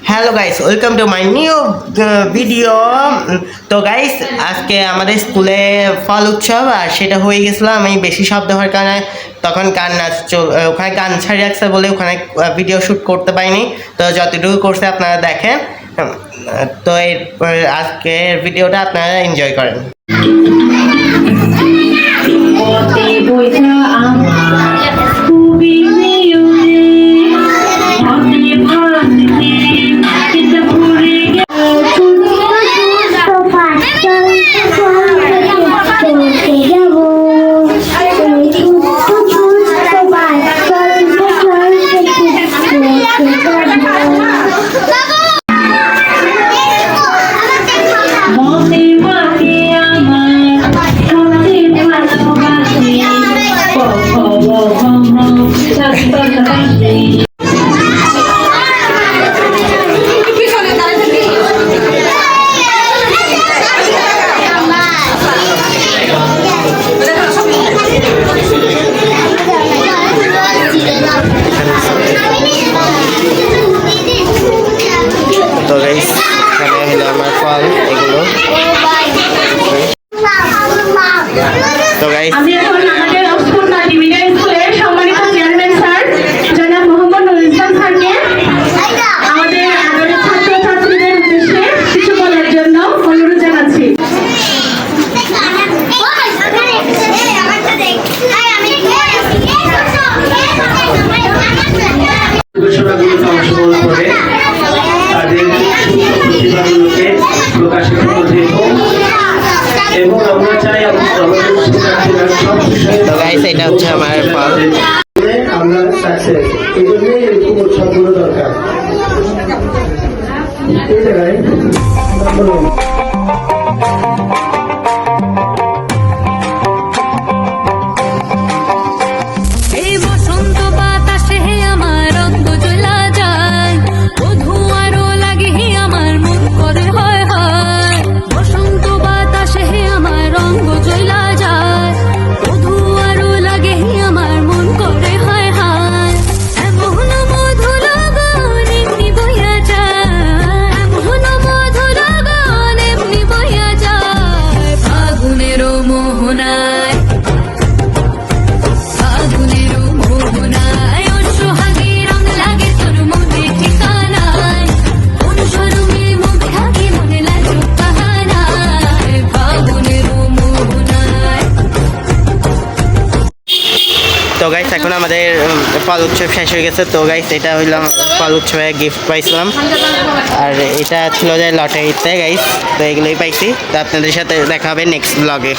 Hello guys, welcome to my new video. তো guys, আজকে আমাদের স্কুলে ফল উৎসব আর সেটা হয়ে গেছিলো। আমি বেশি শব্দ হওয়ার কারণে তখন গান নাচ ওখানে গান ছাড়ি রাখছে বলে ওখানে ভিডিও শ্যুট করতে পারিনি। তো যতটুকু করছে আপনারা দেখেন। তো আজকের ভিডিওটা আপনারা এনজয় করেন। তো গাইস, এখানে হলো আমার ফল এগুলো। তো গাইস, আমি এখন আমাদের অক্সফোর্ড মাল্টিমিডিয়া স্কুলের সম্মানিত চেয়ারম্যান স্যার জনাব মোহাম্মদ নুরুল ইসলাম স্যারকে আমাদের আদরের ছাত্রছাত্রীদের উদ্দেশ্যে কিছু বলার জন্য অনুরোধ জানাচ্ছি। গবেষণাগুলোতে অংশগ্রহণ করে তাদের প্রতিভাগুলোকে প্রকাশিত করতে এবং আমরা চাই তো গাইস, এটা হচ্ছে আমার ফল। আমরা সাকসেস, এই জন্যই এরকম উৎসবগুলো দরকার। এই জায়গায় তো গাইস, এখন আমাদের ফল উৎসব শেষ হয়ে গেছে। তো গাইস, এটা হইলাম ফল উৎসবে গিফট পাইছিলাম, আর এটা ছিল যে লটারিতে গাইস। তো এগুলোই পাইছি। তো আপনাদের সাথে দেখা হবে নেক্সট ব্লগে।